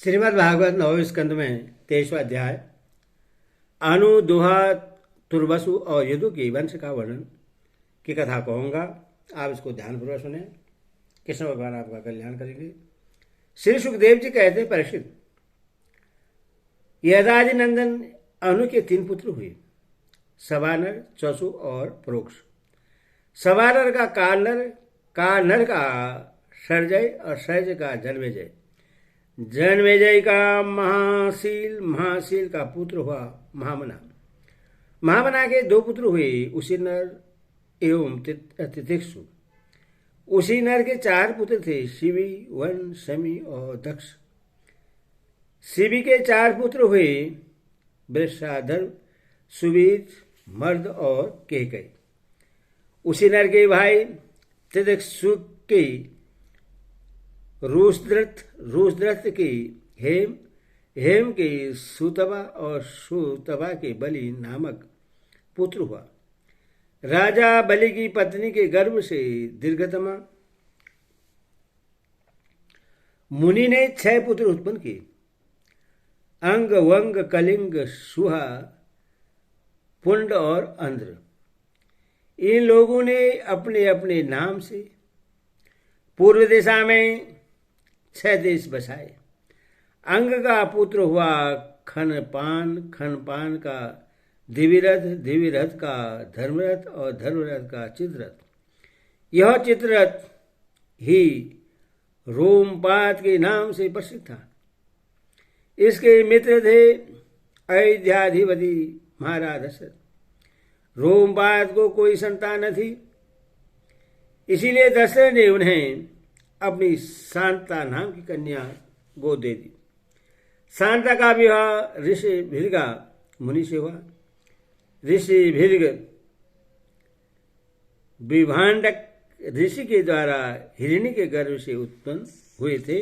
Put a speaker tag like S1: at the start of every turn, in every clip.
S1: श्रीमद् भागवत नवम स्कंद में 23वां अध्याय अनु दुहा तुर्वसु और यदु के वंश का वर्णन की कथा कहूँगा। आप इसको ध्यानपूर्वक सुने। कृष्ण भगवान आपका कल्याण करेंगे। श्री सुखदेव जी कहते हैं, परीक्षित, यदादि नंदन अनु के 3 पुत्र हुए, सवानर, चसु और प्रोक्ष। सवानर का कानर का सर्जय और सर्ज का जन्मेजय। जन्मेजय का महाशील का पुत्र हुआ महामना। महामना के 2 पुत्र हुए, उसीनर एवं तितिक्षु। उसी नर के 4 पुत्र थे, शिवी, वन, शमी और दक्ष। शिवी के 4 पुत्र हुए, वृषाधर, सुवीर, मर्द और केकई। उसी नर के भाई तितिक्षु के रूसद्रथ की हेम के सुतवा और सुतवा के बलि नामक पुत्र हुआ। राजा बलि की पत्नी के गर्भ से दीर्घतमा मुनि ने 6 पुत्र उत्पन्न किए, अंग, वंग, कलिंग, सुहा, पुंड और अंध्र। इन लोगों ने अपने अपने नाम से पूर्व दिशा में 6 देश बसाए। अंग का पुत्र हुआ खनपान का दिविरथ का धर्मरथ और धर्मरथ का चित्ररथ। यह चित्ररथ ही रोमपाद के नाम से प्रसिद्ध था। इसके मित्र थे अयोध्याधिपति महाराज दशरथ। रोमपाद को कोई संतान न थी, इसीलिए दशरथ ने उन्हें अपनी शांता नाम की कन्या गोद दे दी। शांता का विवाह ऋषि भृगा मुनि से हुआ। ऋषि भृग विभांडक ऋषि के द्वारा हिरणी के गर्भ से उत्पन्न हुए थे।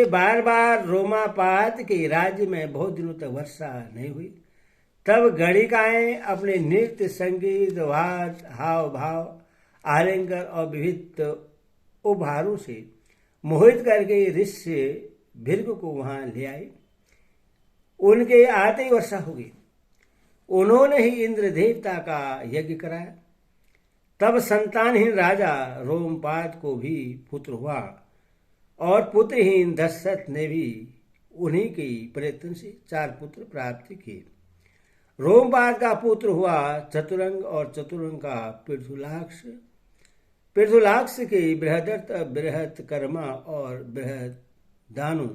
S1: बार बार रोमापाद के राज्य में बहुत दिनों तक वर्षा नहीं हुई। तब गणिकाएं अपने नृत्य, संगीत, वाद, हाव भाव, आलिंगन और विविध उपहारों से मोहित करके ऋषि भृग को वहां ले आई। उनके आते ही वर्षा हो गई। उन्होंने ही इंद्र देवता का यज्ञ कराया। तब संतानहीन राजा रोमपाद को भी पुत्र हुआ और पुत्रहीन दशरथ ने भी उन्हीं के प्रयत्न से 4 पुत्र प्राप्त किए। रोमपाद का पुत्र हुआ चतुरंग और चतुरंग का पृथुलाक्ष। पृथुलाक्ष के बृहदर्थ, बृहत्कर्मा और बृहदानु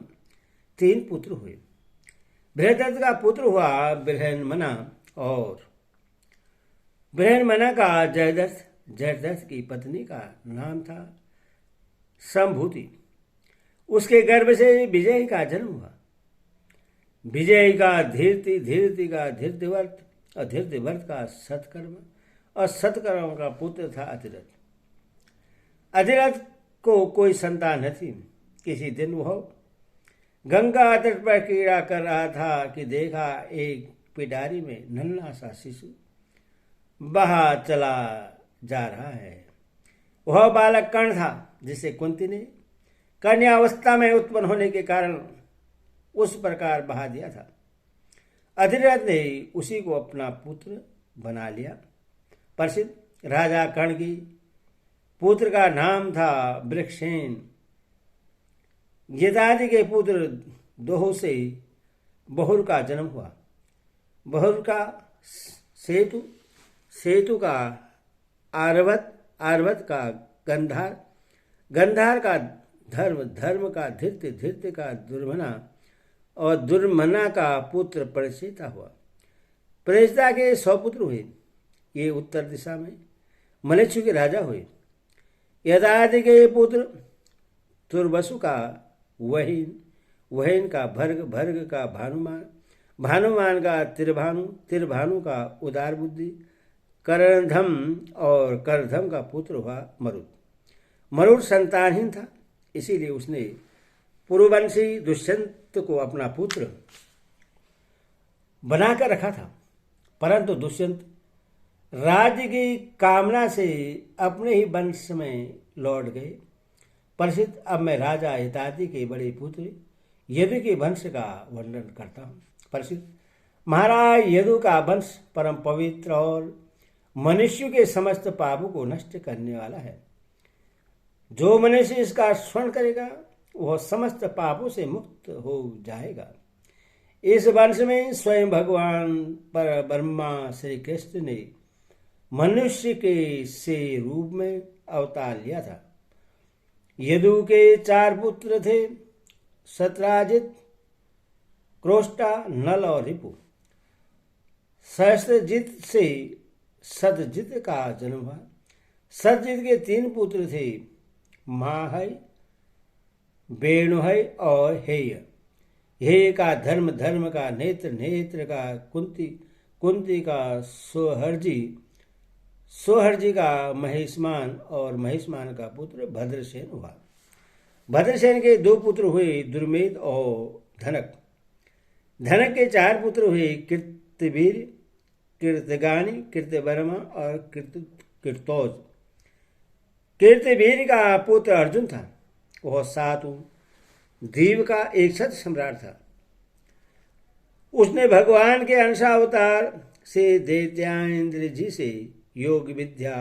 S1: 3 पुत्र हुए। बृहदर्थ का पुत्र हुआ बृहन्मना और बृहन्मना का जयद्रथ। जयद्रथ की पत्नी का नाम था संभूति। उसके गर्भ से विजय का जन्म हुआ। विजय का धीरति का धीरतिवर्त और धीरतिवर्त का सत्कर्म और सत्कर्म का पुत्र था अतिरथ। अतिरथ को कोई संतान न थी। किसी दिन वह गंगा तट पर क्रीड़ा कर रहा था कि देखा एक पिडारी में नन्हा सा शिशु बहा चला जा रहा है। वह बालक कर्ण था, जिसे कुंती ने कन्यावस्था में उत्पन्न होने के कारण उस प्रकार बहा दिया था। अधिरथ ने उसी को अपना पुत्र बना लिया। प्रसिद्ध राजा कर्ण की पुत्र का नाम था वृक्षसेन। यदादि के पुत्र दोहों से बहुर का जन्म हुआ। बहुर का सेतु का आर्वत का गंधार का धर्म का धृत्य का दुर्मना और दुर्मना का पुत्र परिचिता हुआ। परिचिता के 100 पुत्र हुए। ये उत्तर दिशा में मलेच्छु के राजा हुए। यदादि के पुत्र तुर्वसु का वहीन का भर्ग का भानुमान का तिरभानु का उदार बुद्धि, करधम और करधम का पुत्र हुआ मरुद संतानहीन था। इसीलिए उसने पुरुवंशी दुष्यंत को अपना पुत्र बनाकर रखा था, परंतु दुष्यंत राज्य की कामना से अपने ही वंश में लौट गए। परिचित, अब मैं राजा हिताती के बड़े पुत्र यदु के वंश का वर्णन करता हूँ। परिचित, महाराज यदु का वंश परम पवित्र और मनुष्य के समस्त पापों को नष्ट करने वाला है। जो मनुष्य इसका स्मरण करेगा वह समस्त पापों से मुक्त हो जाएगा। इस वंश में स्वयं भगवान पर ब्रह्मा श्री कृष्ण ने मनुष्य के से रूप में अवतार लिया था। यदु के 4 पुत्र थे, सत्राजित, क्रोष्टा, नल और रिपु। सहस्त्रजित से सतजित का जन्म हुआ। सतजित के 3 पुत्र थे, माहय, वेणुहय और हेय। हेय का धर्म, धर्म का नेत्र, नेत्र का कुंती, कुंती का सोहर्जी, सोहर्जी का महिष्मान और महिष्मान का पुत्र भद्रसेन हुआ। भद्रसेन के 2 पुत्र हुए, दुर्मेध और धनक। धनक के 4 पुत्र हुए, कीर्तिवीर, कीर्तिगानी, कीर्तिवर्मा और कीर्तोज। कीर्तिवीर का पुत्र अर्जुन था। वह 7 द्वीप का एक सत सम्राट था। उसने भगवान के अंशावतार से दैत्यान्द्र जी से योग विद्या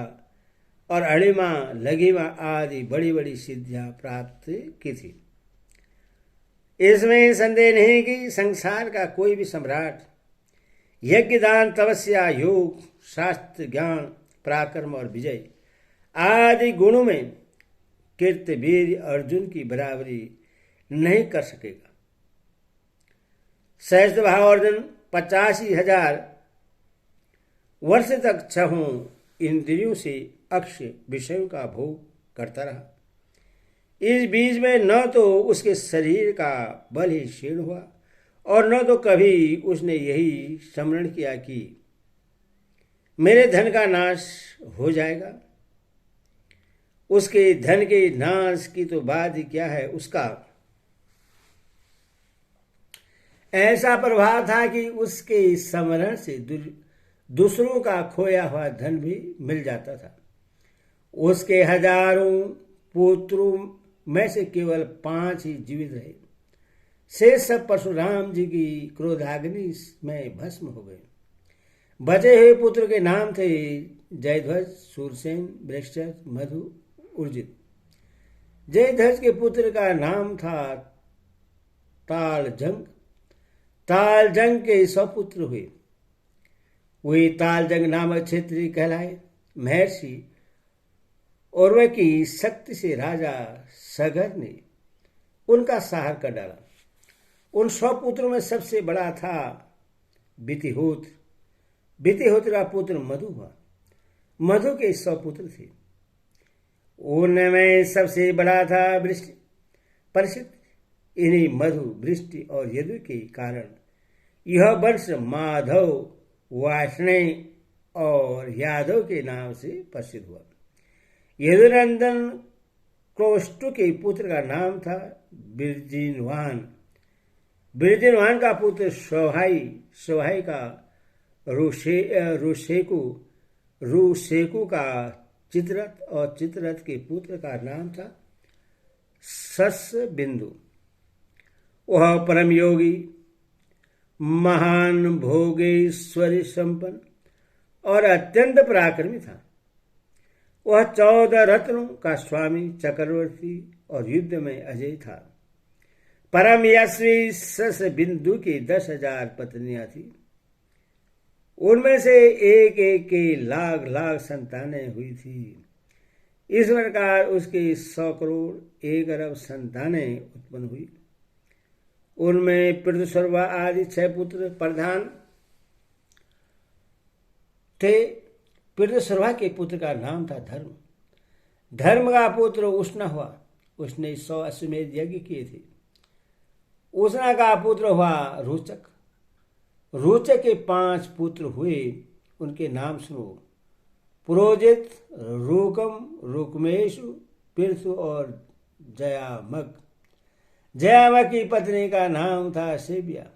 S1: और अणिमा, लघिमा आदि बड़ी बड़ी सिद्धियां प्राप्त की थी। इसमें संदेह नहीं कि संसार का कोई भी सम्राट यज्ञ, दान, तपस्या, योग, शास्त्र, ज्ञान, पराक्रम और विजय आदि गुणों में कीर्तिवीर अर्जुन की बराबरी नहीं कर सकेगा। सहस्त्र भाव अर्जुन 85,000 वर्ष तक 6 इंद्रियों से अक्षय विषयों का भोग करता रहा। इस बीच में न तो उसके शरीर का बल ही क्षीण हुआ और न तो कभी उसने यही स्मरण किया कि मेरे धन का नाश हो जाएगा। उसके धन के नाश की तो बात ही क्या है, उसका ऐसा प्रभाव था कि उसके स्मरण से दूसरों का खोया हुआ धन भी मिल जाता था। उसके हजारों पुत्रों में से केवल 5 ही जीवित रहे। शेष सब परशुराम जी की क्रोधाग्नि में भस्म हो गए। बचे हुए पुत्र के नाम थे जयध्वज, सूरसेन, वृक्षरथ, मधु, उर्जित। जयध्वज के पुत्र का नाम था तालजंग। तालजंग के 100 पुत्र हुए। वे तालजंग नामक क्षेत्रीय कहलाए। महर्षि और की शक्ति से राजा सगर ने उनका संहार कर डाला। उन 100 पुत्रों में सबसे बड़ा था वितिहोत्र। वितिहोत्र का पुत्र मधु हुआ। मधु के 100 पुत्र थे। उनमें सबसे बड़ा था वृष्टि। परिचित, इन्हीं मधु, वृष्टि और यदु के कारण यह वंश माधव, वाष्णेय और यादव के नाम से प्रसिद्ध हुआ। यदुनंदन क्रोष्टु के पुत्र का नाम था बिरजिनवान। बिरजिनवान का पुत्र सोहाई, सोहाई का रुशेकु, रुशेकु का चित्ररथ और चित्ररथ के पुत्र का नाम था सस्यबिंदु। वह परम योगी, महान भोगेश्वरी संपन्न और अत्यंत पराक्रमी था। वह 14 रत्नों का स्वामी, चक्रवर्ती और युद्ध में अजय था। परम यशस्वी सस्यबिंदु की 10,000 पत्नियां थी। उनमें से एक एक के लाख लाख संतानें हुई थी। इस प्रकार उसके 100 करोड़ 1 अरब संतानें उत्पन्न हुई। उनमें पृथुसर्वा आदि 6 पुत्र प्रधान थे। पृथुसर्वा के पुत्र का नाम था धर्म। धर्म का पुत्र उष्णा हुआ। उसने 100 अश्वमेध यज्ञ किए थे। उष्णा का पुत्र हुआ रोचक। रोचक के 5 पुत्र हुए। उनके नाम सुनो: पुरोजित, रूकम, रुकमेशु, पृथु और जयामक। जयामक की पत्नी का नाम था सेबिया।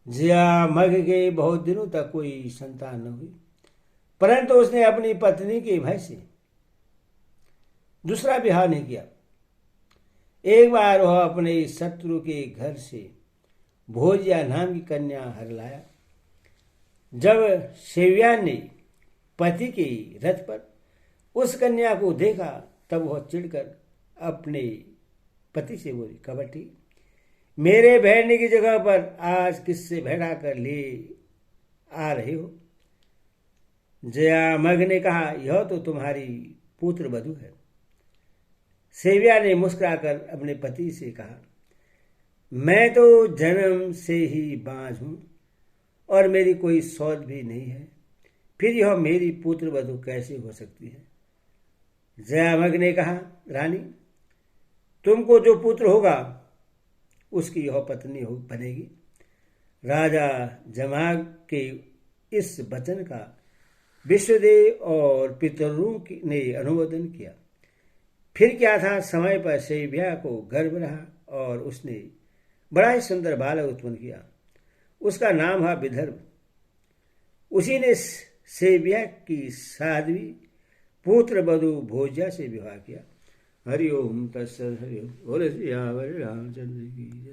S1: जयामघ के बहुत दिनों तक कोई संतान न हुई, परंतु उसने अपनी पत्नी के भय से दूसरा विवाह नहीं किया। एक बार वह अपने शत्रु के घर से भोजिया नाम की कन्या हर लाया। जब सेव्या ने पति के रथ पर उस कन्या को देखा, तब वह चिढ़कर अपने पति से बोली, कबट्टी, मेरे बैठने की जगह पर आज किससे बैठा कर ले आ रहे हो? जयामघ ने कहा, यह तो तुम्हारी पुत्र वधू है। सेव्या ने मुस्कुराकर अपने पति से कहा, मैं तो जन्म से ही बांझ हूं और मेरी कोई सौत भी नहीं है, फिर यह मेरी पुत्र वधू कैसे हो सकती है? जयामघ ने कहा, रानी, तुमको जो पुत्र होगा उसकी यह पत्नी बनेगी। राजा जमाग के इस वचन का विश्वदेव और पितरों ने अनुमोदन किया। फिर क्या था, समय पर सेव्या को गर्भ रहा और उसने बड़ा ही सुंदर बालक उत्पन्न किया। उसका नाम था विदर्भ। उसी ने सेव्या की साध्वी पुत्र वधू भोज्या से विवाह किया। हरि ओम तत्सत। हरि ओम। बोले श्री रामचंद्र की जय।